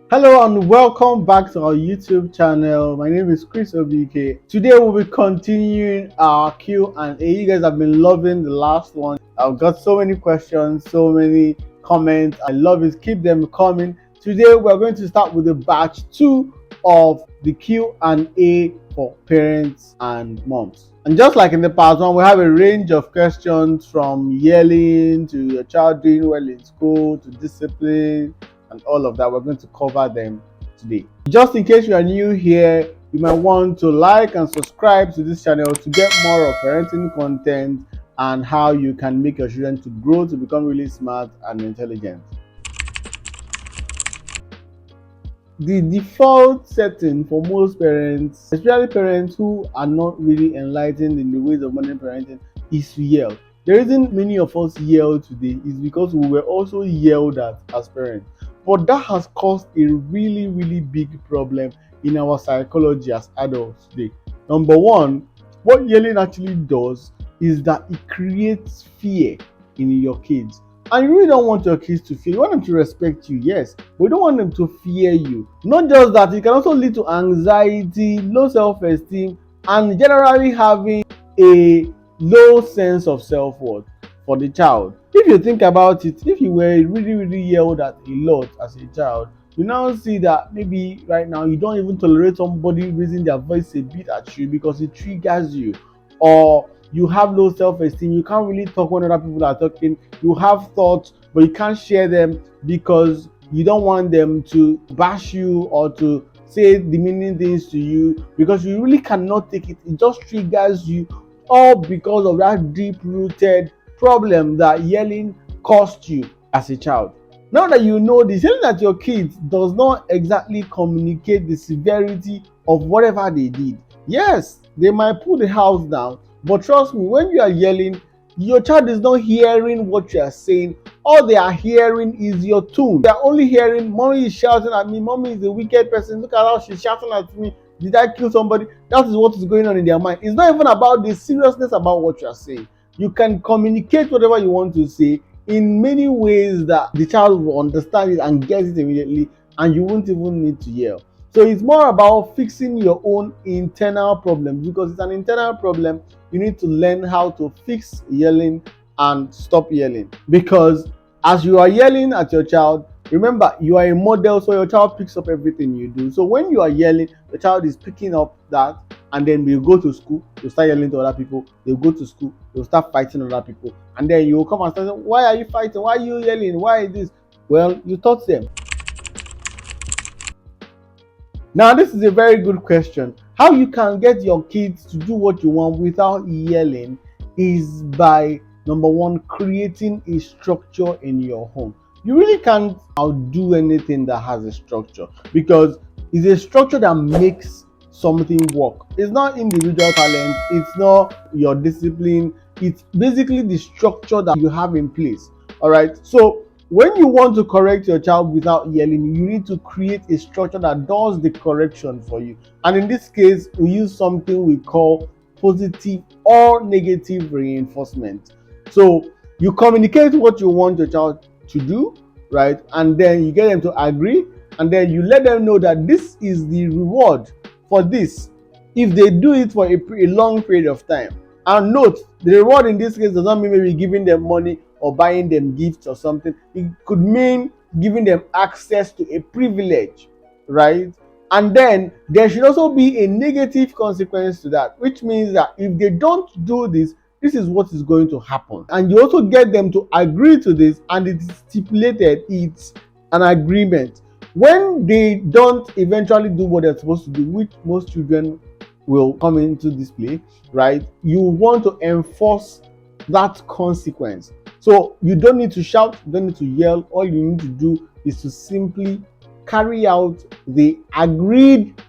Hello and welcome back to our YouTube channel. My name is Chris Obike. Today we'll be continuing our Q&A. You guys have been loving the last one. I've got so many questions, so many comments. I love it. Keep them coming. Today we're going to start with the batch 2 of the Q&A for parents and moms. And just like in the past one, we have a range of questions from yelling to your child doing well in school to discipline and all of that. We're going to cover them today. Just in case you are new here, you might want to like and subscribe to this channel to get more of parenting content and how you can make your children to grow to become really smart and intelligent. The default setting for most parents, especially parents who are not really enlightened in the ways of modern parenting, is to yell. The reason many of us yell today is because we were also yelled at as parents. But that has caused a really, really big problem in our psychology as adults today. Number one, what yelling actually does is that it creates fear in your kids. And you really don't want your kids to fear. You want them to respect you, yes, but you don't want them to fear you. Not just that, it can also lead to anxiety, low self-esteem, and generally having a low sense of self-worth for the child. If you think about it, if you were really, really yelled at a lot as a child, you now see that maybe right now you don't even tolerate somebody raising their voice a bit at you because it triggers you, or you have low self-esteem. You can't really talk when other people are talking. You have thoughts, but you can't share them because you don't want them to bash you or to say demeaning things to you because you really cannot take it. It just triggers you, all because of that deep-rooted problem that yelling caused you as a child. Now that you know this, yelling at your kids does not exactly communicate the severity of whatever they did. Yes, they might put the house down, but trust me, when you are yelling, your child is not hearing what you are saying. All they are hearing is your tone. They are only hearing, mommy is shouting at me, mommy is a wicked person, look at how she's shouting at me, did I kill somebody? That is what is going on in their mind. It's not even about the seriousness about what you are saying. You can communicate whatever you want to say in many ways that the child will understand it and get it immediately, and you won't even need to yell. So it's more about fixing your own internal problems, because it's an internal problem. You need to learn how to fix yelling and stop yelling, because as you are yelling at your child, remember you are a model, so your child picks up everything you do. So when you are yelling, the child is picking up that, and then they'll go to school, they'll start yelling to other people, they'll go to school, they'll start fighting other people, and then you'll come and start saying, why are you fighting, why are you yelling, why is this? Well, you taught them. Now, this is a very good question. How you can get your kids to do what you want without yelling is by, number one, creating a structure in your home. You really can't outdo anything that has a structure, because it's a structure that makes something work. It's not individual talent, it's not your discipline, it's basically the structure that you have in place. All right. So when you want to correct your child without yelling, you need to create a structure that does the correction for you. And in this case, we use something we call positive or negative reinforcement. So you communicate what you want your child to do, right? And then you get them to agree, and then you let them know that this is the reward for this if they do it for a long period of time. And note, the reward in this case does not mean maybe giving them money or buying them gifts or something. It could mean giving them access to a privilege, right? And then there should also be a negative consequence to that, which means that if they don't do this, this is what is going to happen. And you also get them to agree to this, and it is stipulated, it's an agreement. When they don't eventually do what they're supposed to do, which most children will come into display, right? You want to enforce that consequence. So you don't need to shout, you don't need to yell. All you need to do is to simply carry out the agreed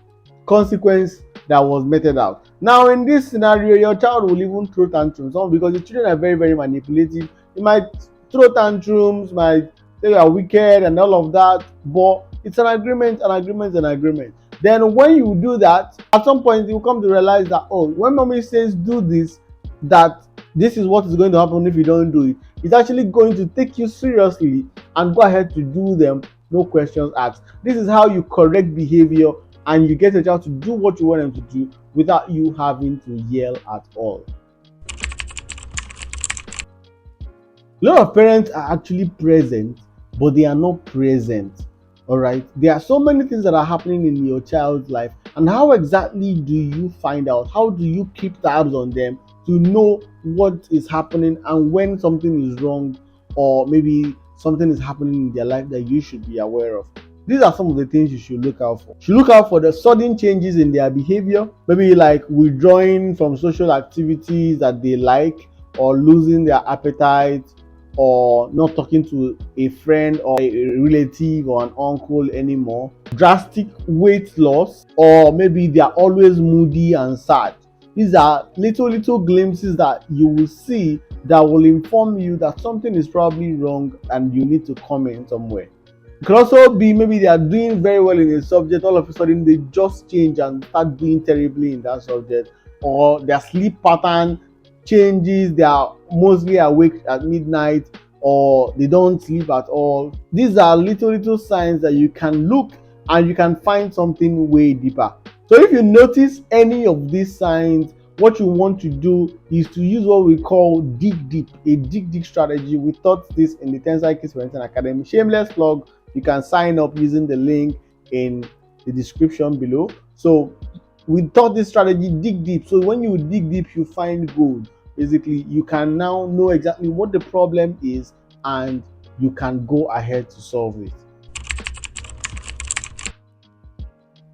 consequence that was meted out. Now, in this scenario, your child will even throw tantrums, because the children are very, very manipulative. They might throw tantrums, might say you are wicked and all of that, but it's an agreement, an agreement, an agreement. Then when you do that, at some point you come to realize that, oh, when mommy says do this, that this is what is going to happen if you don't do it. It's actually going to take you seriously and go ahead to do them no questions asked. This is how you correct behavior and you get your child to do what you want them to do without you having to yell at all. A lot of parents are actually present, but they are not present. All right, there are so many things that are happening in your child's life, and how exactly do you find out? How do you keep tabs on them to know what is happening and when something is wrong, or maybe something is happening in their life that you should be aware of? These are some of the things you should look out for. You should look out for the sudden changes in their behavior, maybe like withdrawing from social activities that they like, or losing their appetite, or not talking to a friend or a relative or an uncle anymore, drastic weight loss, or maybe they are always moody and sad. These are little glimpses that you will see that will inform you that something is probably wrong and you need to come in somewhere. It could also be maybe they are doing very well in a subject, all of a sudden they just change and start doing terribly in that subject, or their sleep pattern changes, they are mostly awake at midnight, or they don't sleep at all. These are little signs that you can look and you can find something way deeper. So if you notice any of these signs, what you want to do is to use what we call dig deep, a dig deep strategy. We taught this in the Ten Kids Parenting Academy. Shameless plug, you can sign up using the link in the description below. So we taught this strategy, dig deep. So when you dig deep, you find gold. Basically, you can now know exactly what the problem is and you can go ahead to solve it.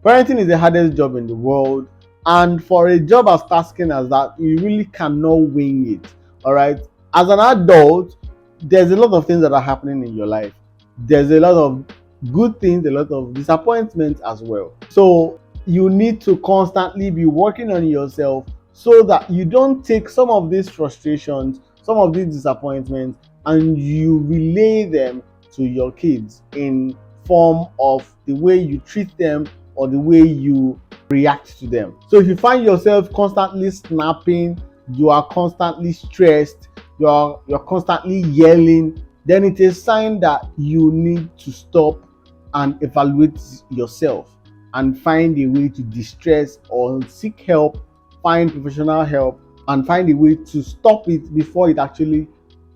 Parenting is the hardest job in the world, and for a job as tasking as that, you really cannot wing it. All right, as an adult, there's a lot of things that are happening in your life. There's a lot of good things, a lot of disappointments as well. So you need to constantly be working on yourself so that you don't take some of these frustrations, some of these disappointments, and you relay them to your kids in form of the way you treat them or the way you react to them. So if you find yourself constantly snapping, you are constantly stressed, you're constantly yelling, then it is a sign that you need to stop and evaluate yourself and find a way to distress or seek help, find professional help, and find a way to stop it before it actually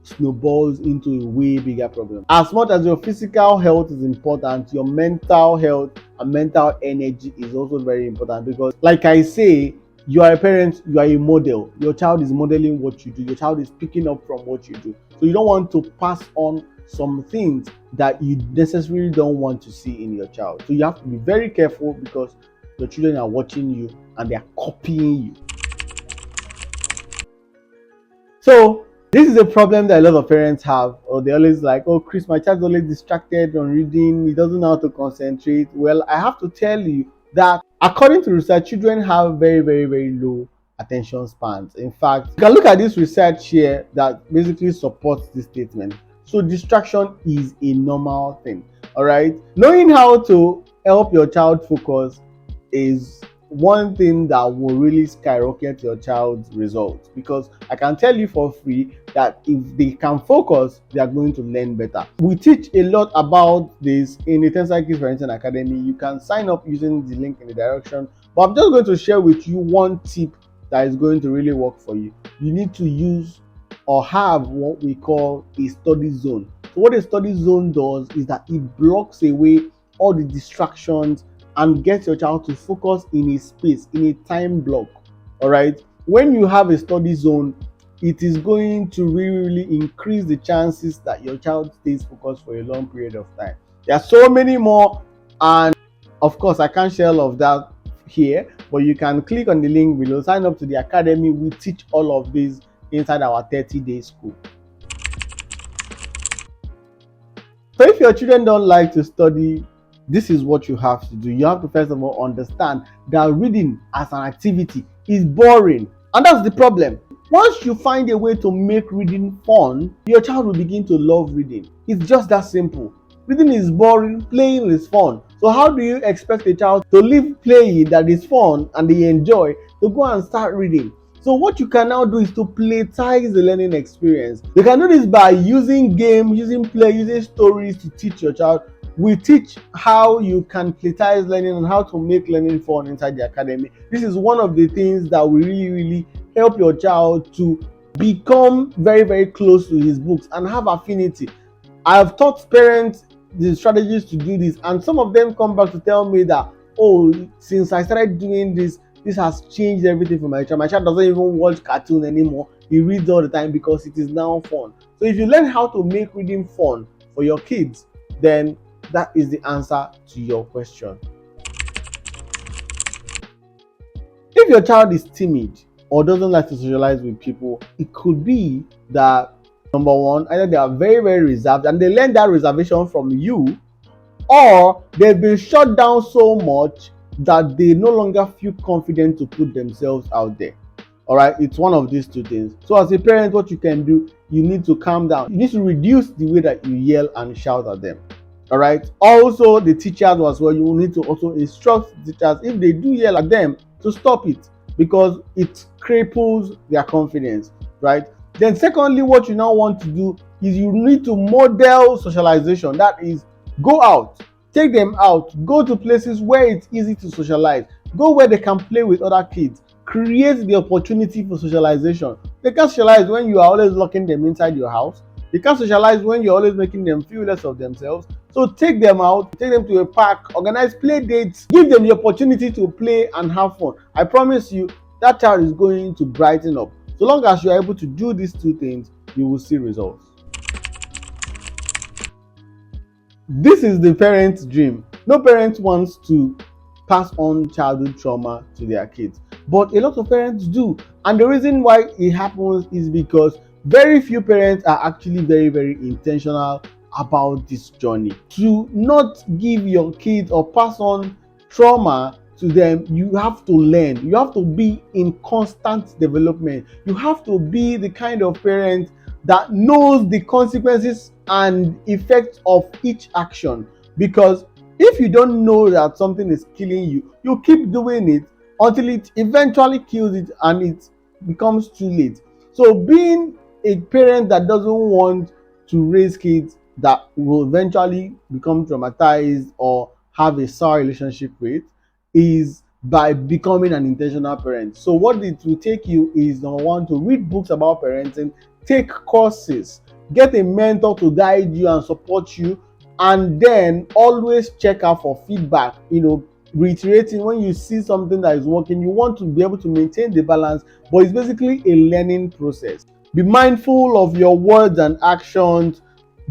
snowballs into a way bigger problem. As much as your physical health is important, your mental health and mental energy is also very important, because like I say, you are a parent, you are a model. Your child is modeling what you do. Your child is picking up from what you do. So you don't want to pass on some things that you necessarily don't want to see in your child. So you have to be very careful, because your children are watching you and they are copying you. So this is a problem that a lot of parents have, or they always like, oh Chris, my child's always distracted on reading, he doesn't know how to concentrate. Well, I have to tell you that according to research, children have very low attention spans. In fact, you can look at this research here that basically supports this statement. So distraction is a normal thing. All right, knowing how to help your child focus is one thing that will really skyrocket your child's results, because I can tell you for free that if they can focus, they are going to learn better. We teach a lot about this in the Ten Kids Parenting Academy. You can sign up using the link in the direction, but I'm just going to share with you one tip that is going to really work for you. You need to use or have what we call a study zone. So what a study zone does is that it blocks away all the distractions and get your child to focus in a space, in a time block. All right, when you have a study zone, it is going to really increase the chances that your child stays focused for a long period of time. There are so many more, and of course I can't share all of that here, but you can click on the link below, sign up to the academy. We teach all of this inside our 30-day school. So if your children don't like to study, this is what you have to do. You have to first of all understand that reading as an activity is boring, and that's the problem. Once you find a way to make reading fun, your child will begin to love reading. It's just that simple. Reading is boring, playing is fun. So how do you expect a child to leave playing that is fun and they enjoy to go and start reading? So what you can now do is to playtize the learning experience. You can do this by using games, using play, using stories to teach your child We teach how you can platize learning and how to make learning fun inside the academy. This is one of the things that will really help your child to become very, very close to his books and have affinity. I have taught parents the strategies to do this, and some of them come back to tell me that, oh, since I started doing this, this has changed everything for my child. My child doesn't even watch cartoon anymore. He reads all the time because it is now fun. So if you learn how to make reading fun for your kids, then that is the answer to your question. If your child is timid or doesn't like to socialize with people, it could be that, number one, either they are very, very reserved and they learn that reservation from you, or they've been shut down so much that they no longer feel confident to put themselves out there. All right, it's one of these two things. So as a parent, what you can do, you need to calm down. You need to reduce the way that you yell and shout at them. All right. Also, the teachers as well, you will need to also instruct teachers, if they do yell at them, to stop it, because it cripples their confidence, right? Then secondly, what you now want to do is you need to model socialization. That is, go out, take them out, go to places where it's easy to socialize, go where they can play with other kids, create the opportunity for socialization. They can't socialize when you are always locking them inside your house. They can't socialize when you're always making them feel less of themselves. So take them out, take them to a park, organize play dates, give them the opportunity to play and have fun. I promise you, that child is going to brighten up. So long as you're able to do these two things, you will see results. This is the parent's dream. No parent wants to pass on childhood trauma to their kids, but a lot of parents do. And the reason why it happens is because very few parents are actually very, very intentional about this journey. To not give your kids or pass on trauma to them, you have to learn. You have to be in constant development. You have to be the kind of parent that knows the consequences and effects of each action. Because if you don't know that something is killing you, you keep doing it until it eventually kills it and it becomes too late. So being a parent that doesn't want to raise kids that will eventually become traumatized or have a sour relationship with is by becoming an intentional parent. So what it will take you is, number one, to read books about parenting, take courses, get a mentor to guide you and support you, and then always check out for feedback. Reiterating, when you see something that is working, you want to be able to maintain the balance, but it's basically a learning process. Be mindful of your words and actions.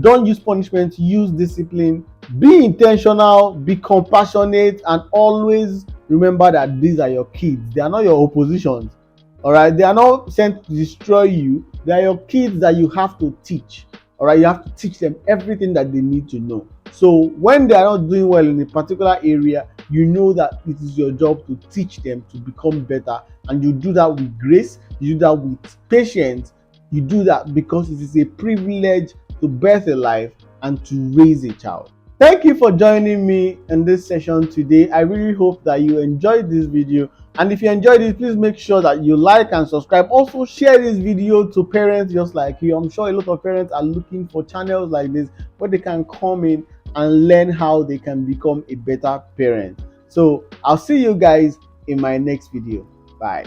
Don't use punishment, use discipline. Be intentional, be compassionate, and always remember that these are your kids. They are not your oppositions. All right, they are not sent to destroy you. They are your kids that you have to teach. All right, you have to teach them everything that they need to know. So when they are not doing well in a particular area, you know that it is your job to teach them to become better, and you do that with grace, you do that with patience, you do that because it is a privilege to birth a life and to raise a child. Thank you for joining me in this session today. I really hope that you enjoyed this video, and if you enjoyed it, please make sure that you like and subscribe. Also share this video to parents just like you. I'm sure a lot of parents are looking for channels like this where they can come in and learn how they can become a better parent. So I'll see you guys in my next video. Bye.